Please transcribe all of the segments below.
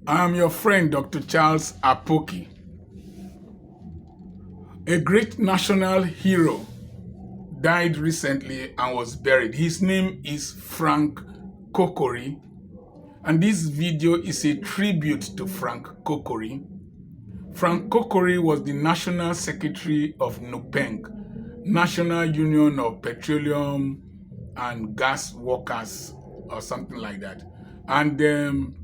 I am your friend, Dr. Charles Apoki. A great national hero died recently and was buried. His name is Frank Kokori, and this video is a tribute to Frank Kokori. Frank Kokori was the National Secretary of NUPENG, National Union of Petroleum and Gas Workers, or something like that. And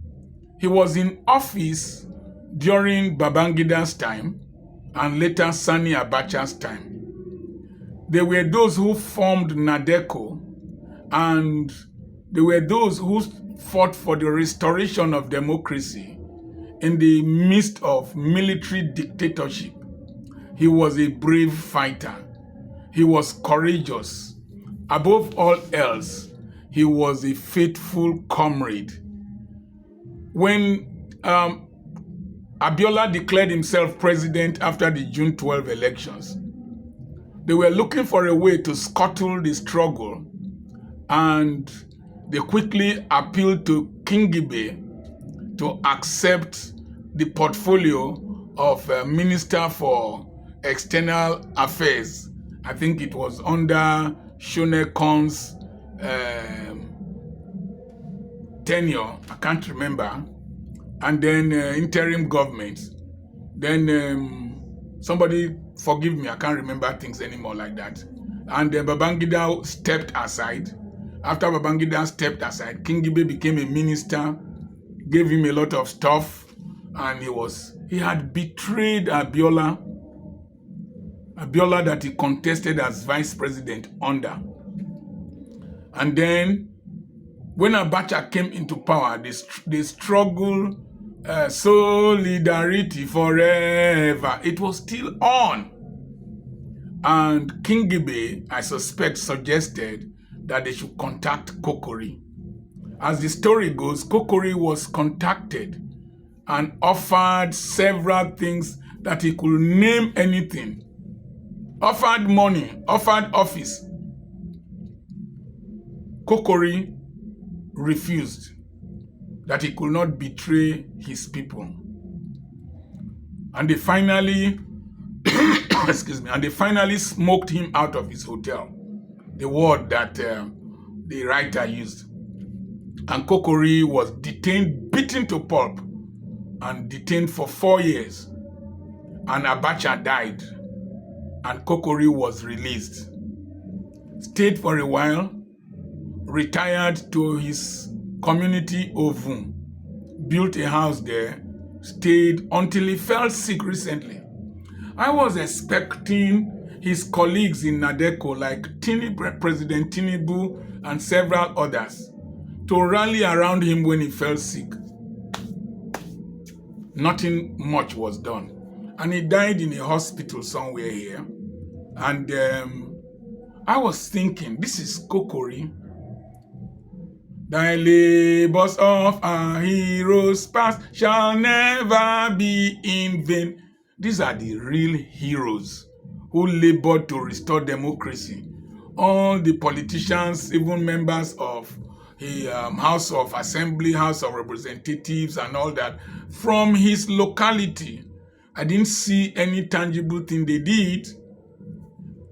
he was in office during Babangida's time and later Sani Abacha's time. There were those who formed NADECO, and there were those who fought for the restoration of democracy in the midst of military dictatorship. He was a brave fighter. He was courageous. Above all else, he was a faithful comrade. When Abiola declared himself president after the June 12 elections, they were looking for a way to scuttle the struggle, and they quickly appealed to KINGIBE to accept the portfolio of Minister for External Affairs. I think it was under Shonekon's tenure, I can't remember, and then interim government. Then somebody forgive me, I can't remember things anymore like that. And then Babangida stepped aside. After Babangida stepped aside, KINGIBE became a minister, gave him a lot of stuff, and he had betrayed Abiola that he contested as vice president under. And then when Abacha came into power, they struggled, solidarity forever. It was still on. And KINGIBE, I suspect, suggested that they should contact Kokori. As the story goes, Kokori was contacted and offered several things that he could name anything. Offered money, offered office. Kokori refused, that he could not betray his people. And they finally smoked him out of his hotel. The word that the writer used. And Kokori was detained, beaten to pulp, and detained for 4 years. And Abacha died, and Kokori was released. Stayed for a while, retired to his community Ovun, built a house there, stayed until he fell sick recently. I was expecting his colleagues in NADECO like President Tinubu and several others to rally around him when he fell sick. Nothing much was done. And he died in a hospital somewhere here. And I was thinking, this is Kokori. Thy labors of our heroes past shall never be in vain. These are the real heroes who labored to restore democracy. All the politicians, even members of the House of Assembly, House of Representatives and all that, from his locality, I didn't see any tangible thing they did.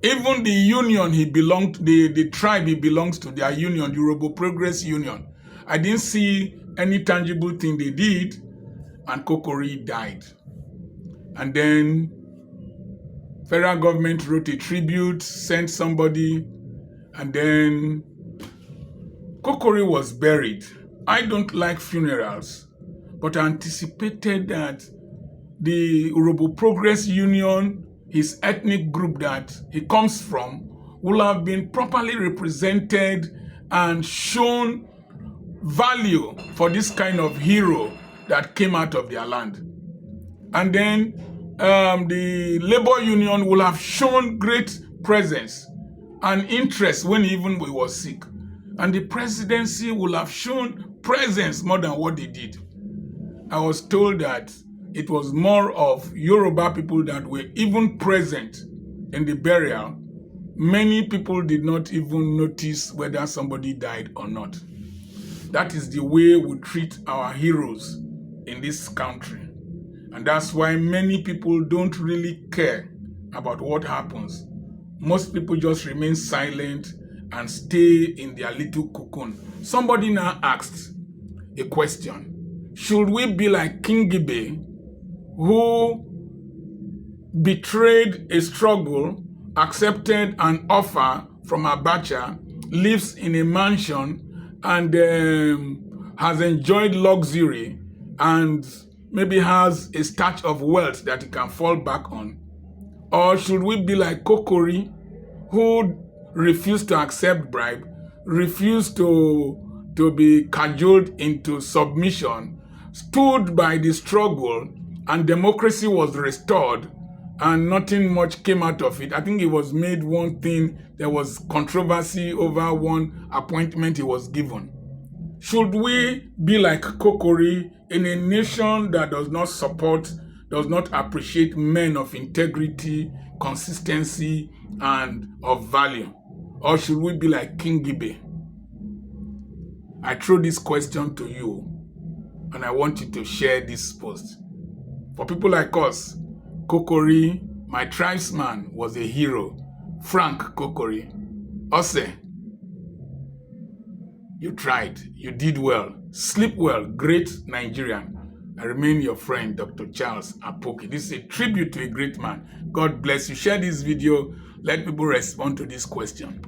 Even the union he belonged to, the tribe he belongs to, their union, the Yoruba Progress Union, I didn't see any tangible thing they did, and Kokori died. And then federal government wrote a tribute, sent somebody, and then Kokori was buried. I don't like funerals, but I anticipated that the Yoruba Progress Union, his ethnic group that he comes from, will have been properly represented and shown value for this kind of hero that came out of their land. And then the labor union will have shown great presence and interest when even we was sick. And the presidency will have shown presence more than what they did. I was told that it was more of Yoruba people that were even present in the burial. Many people did not even notice whether somebody died or not. That is the way we treat our heroes. in this country. And that's why many people don't really care about what happens. Most people just remain silent and stay in their little cocoon. Somebody now asked a question. Should we be like KINGIBE, who betrayed a struggle, accepted an offer from Abacha, lives in a mansion, and has enjoyed luxury, and maybe has a stash of wealth that he can fall back on? Or should we be like Kokori, who refused to accept bribe, refused to be cajoled into submission, stood by the struggle, and democracy was restored, and nothing much came out of it? I think it was made one thing, there was controversy over one appointment he was given. Should we be like Kokori in a nation that does not support, does not appreciate men of integrity, consistency, and of value? Or should we be like KINGIBE? I throw this question to you, and I want you to share this post. For people like us, Kokori, my tribesman, was a hero. Frank Kokori. Ose, you tried. You did well. Sleep well. Great Nigerian. I remain your friend, Dr. Charles Apoki. This is a tribute to a great man. God bless you. Share this video. Let people respond to this question.